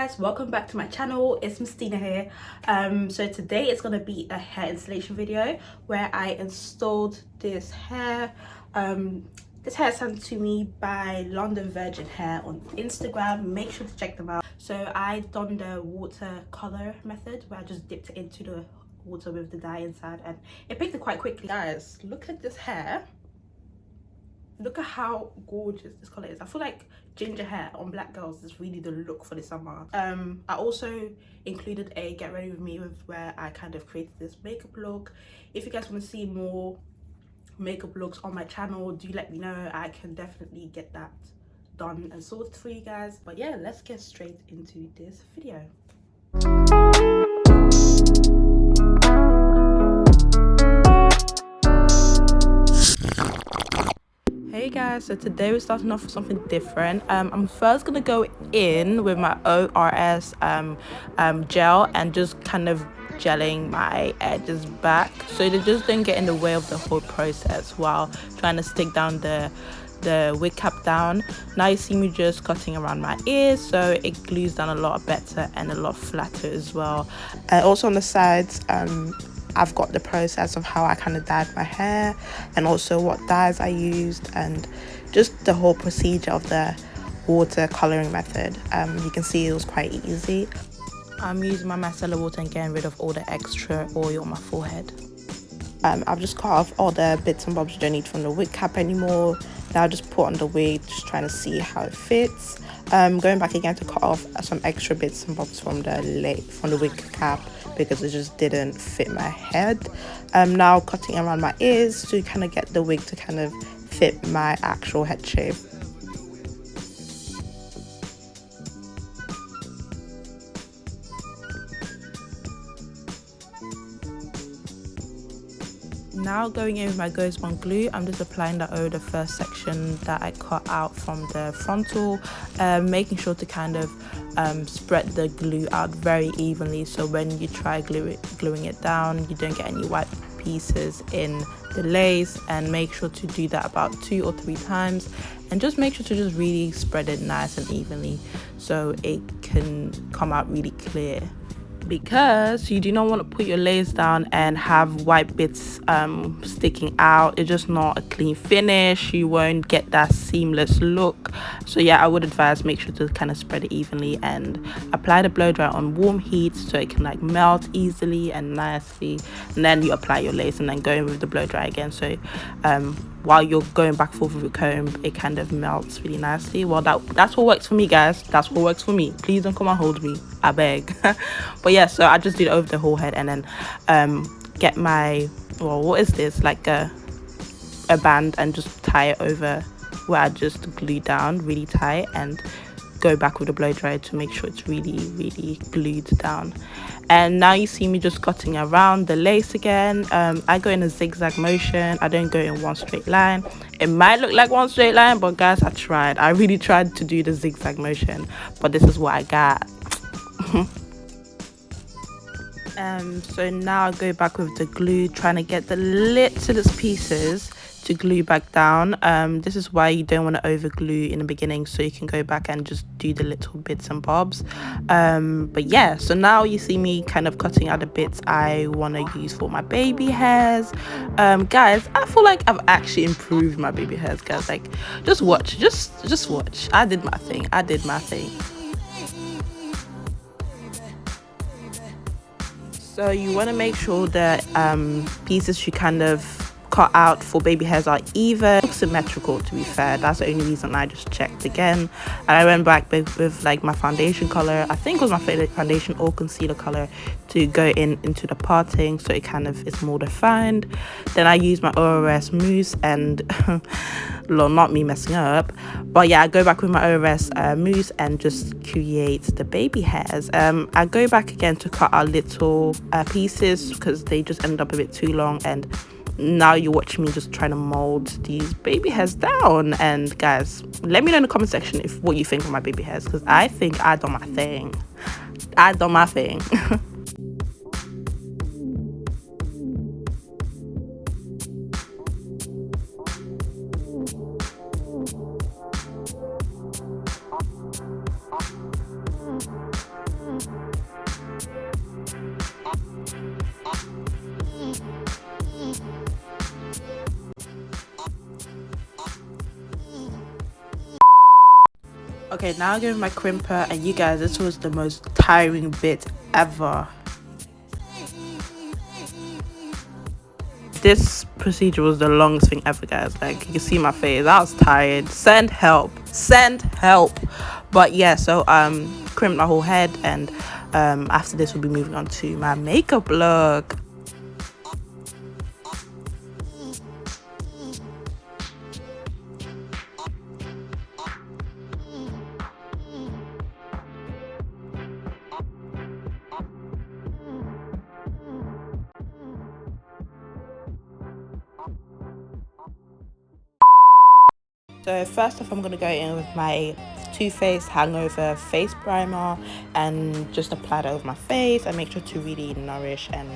guys, welcome back to my channel. It's Mistina here. So today it's gonna be a hair installation video where I installed this hair. This hair is sent to me by LondonVirgin hair on Instagram. Make sure to check them out. So I done the watercolor method where I just dipped it into the water with the dye inside and it picked it quite quickly. Guys, look at this hair. Look at how gorgeous this color is. I feel like ginger hair on black girls is really the look for the summer. I also included a get ready with me with where I kind of created this makeup look. If you guys want to see more makeup looks on my channel, do let me know. I can definitely get that done and sorted for you guys. But yeah, let's get straight into this video. Hey guys, so today we're starting off with something different. I'm first gonna go in with my ORS gel and just kind of gelling my edges back so they just don't get in the way of the whole process while trying to stick down the wig cap down. Now you see me just cutting around my ears so it glues down a lot better and a lot flatter as well. Also on the sides, I've got the process of how I kind of dyed my hair and also what dyes I used and just the whole procedure of the water coloring method. You can see it was quite easy. I'm using my micellar water and getting rid of all the extra oil on my forehead. I've just cut off all the bits and bobs you don't need from the wig cap anymore. Now I just put on the wig, just trying to see how it fits. Going back again to cut off some extra bits and bobs from the wig cap because it just didn't fit my head. Now cutting around my ears to kind of get the wig to kind of fit my actual head shape. Now going in with my Ghost Bond glue, I'm just applying that over the first section that I cut out from the frontal, making sure to kind of spread the glue out very evenly so when you try gluing it down you don't get any white pieces in the lace, and make sure to do that about 2 or 3 times and just make sure to just really spread it nice and evenly so it can come out really clear, because you do not want to put your lace down and have white bits sticking out. It's just not a clean finish. You won't get that seamless look. So yeah, I would advise make sure to kind of spread it evenly and apply the blow dry on warm heat so it can like melt easily and nicely, and then you apply your lace and then go in with the blow dry again so while you're going back and forth with your comb it kind of melts really nicely. Well, that's what works for me, guys. That's what works for me. Please don't come and hold me, I beg. But yeah, so I just did it over the whole head and then get my, well, what is this, like a band, and just tie it over where I just glue down really tight and go back with the blow dryer to make sure it's really glued down. And now you see me just cutting around the lace again. I go in a zigzag motion. I don't go in one straight line. It might look like one straight line, but guys, I really tried to do the zigzag motion, but this is what I got. So now I go back with the glue, trying to get the littlest pieces to glue back down. This is why you don't want to over glue in the beginning, so you can go back and just do the little bits and bobs. But yeah, so now you see me kind of cutting out the bits I want to use for my baby hairs. Guys, I feel like I've actually improved my baby hairs, guys. Like, just watch, just watch. I did my thing. So you want to make sure that pieces you kind of cut out for baby hairs are even symmetrical, to be fair. That's the only reason I just checked again. And I went back with like my foundation color, I think it was my favorite foundation or concealer color, to go into the parting so it kind of is more defined. Then I used my ORS mousse and well, not me messing up, but yeah, I go back with my ORS mousse and just create the baby hairs. I go back again to cut out little pieces because they just end up a bit too long, and now you're watching me just trying to mold these baby hairs down. And guys, let me know in the comment section what you think of my baby hairs, because I think I done my thing. Okay, now I'm going with my crimper, and you guys, this was the most tiring bit ever. This procedure was the longest thing ever, guys. Like, you can see my face, I was tired. Send help, send help. But yeah, so crimped my whole head, and after this we'll be moving on to my makeup look. So first off, I'm going to go in with my Too Faced Hangover Face Primer and just apply that over my face and make sure to really nourish and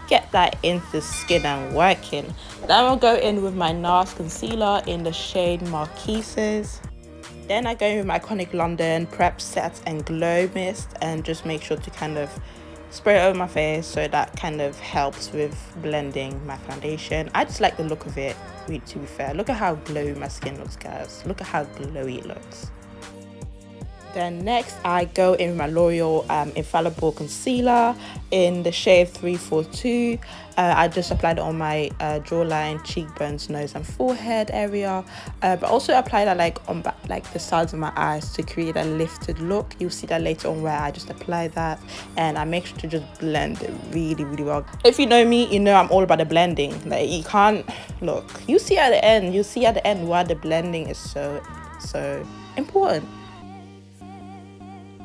get that into the skin and working. Then I'll go in with my NARS concealer in the shade Marquises. Then I go in with my iconic London Prep Set and Glow Mist and just make sure to kind of spray it over my face, so that kind of helps with blending my foundation. I just like the look of it, really, to be fair. Look at how glowy my skin looks, guys. Look at how glowy it looks. Then next I go in with my L'Oreal Infallible Concealer in the shade 342. I just applied it on my jawline, cheekbones, nose and forehead area, but also apply that like on the sides of my eyes to create a lifted look. You'll see that later on where I just apply that, and I make sure to just blend it really well. If you know me, you know I'm all about the blending. Like, you can't look, you see at the end why the blending is so important.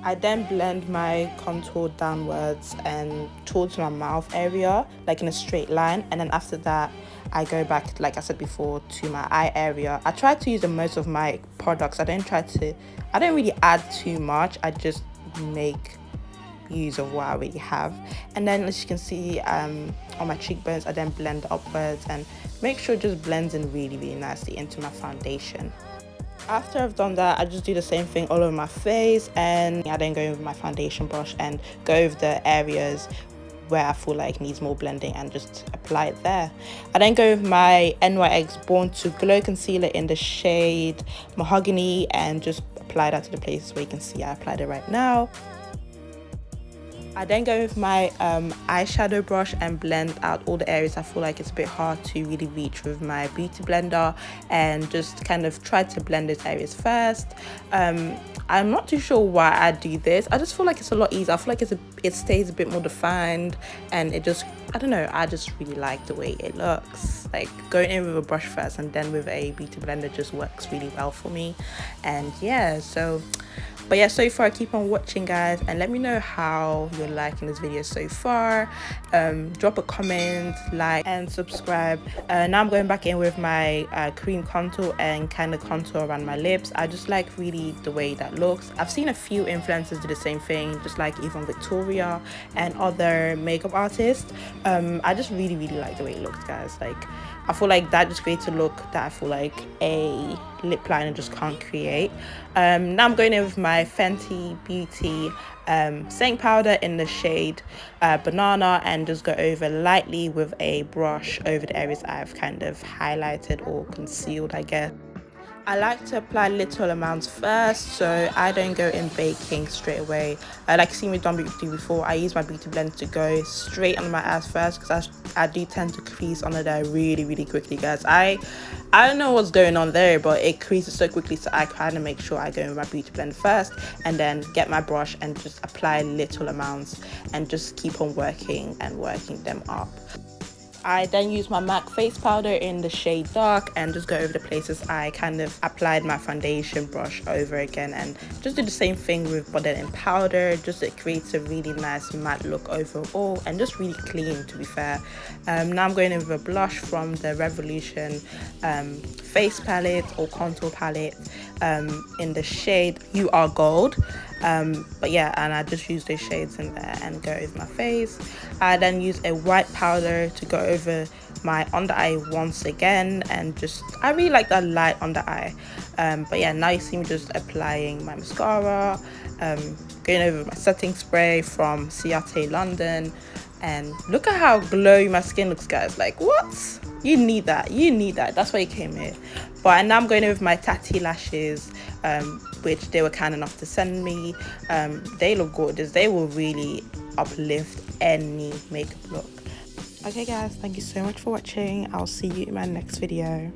I then blend my contour downwards and towards my mouth area, like in a straight line. And then after that, I go back, like I said before, to my eye area. I try to use the most of my products. I don't really add too much. I just make use of what I already have. And then, as you can see, on my cheekbones, I then blend upwards and make sure it just blends in really nicely into my foundation. After I've done that, I just do the same thing all over my face, and I then go in with my foundation brush and go over the areas where I feel like needs more blending and just apply it there. I then go with my NYX Born to Glow concealer in the shade Mahogany and just apply that to the places where you can see I applied it right now. I then go with my eyeshadow brush and blend out all the areas I feel like it's a bit hard to really reach with my beauty blender, and just kind of try to blend those areas first. I'm not too sure why I do this. I just feel like it's a lot easier. I feel like it stays a bit more defined, and it just, I don't know, I just really like the way it looks. Like, going in with a brush first and then with a beauty blender just works really well for me. And yeah, but yeah, so far keep on watching, guys, and let me know how you're liking this video so far. Drop a comment, like and subscribe. Now I'm going back in with my cream contour and kind of contour around my lips. I just like really the way that looks. I've seen a few influencers do the same thing, just like even Victoria and other makeup artists. I just really like the way it looks, guys. Like, I feel like that just creates a look that I feel like a lip liner just can't create. Now I'm going in with my Fenty Beauty setting powder in the shade Banana, and just go over lightly with a brush over the areas I've kind of highlighted or concealed, I guess. I like to apply little amounts first, so I don't go in baking straight away. Like you've seen me done beauty before, I use my beauty blender to go straight under my eyes first, because I do tend to crease under there really quickly, guys. I don't know what's going on there, but it creases so quickly, so I kind of make sure I go in with my beauty blender first and then get my brush and just apply little amounts and just keep on working them up. I then use my MAC face powder in the shade Dark and just go over the places I kind of applied my foundation brush over again, and just do the same thing with, but then in powder. Just it creates a really nice matte look overall and just really clean, to be fair. Now I'm going in with a blush from the Revolution face palette or contour palette in the shade You Are Gold. But yeah, and I just use those shades in there and go over my face. I then use a white powder to go over my under eye once again, and just, I really like that light under eye. But yeah, now you see me just applying my mascara, going over my setting spray from Ciate London, and look at how glowy my skin looks, guys. Like, what? You need that. That's why you came here. But now I'm going in with my Tati lashes, which they were kind enough to send me. They look gorgeous. They will really uplift any makeup look. Okay guys, thank you so much for watching. I'll see you in my next video.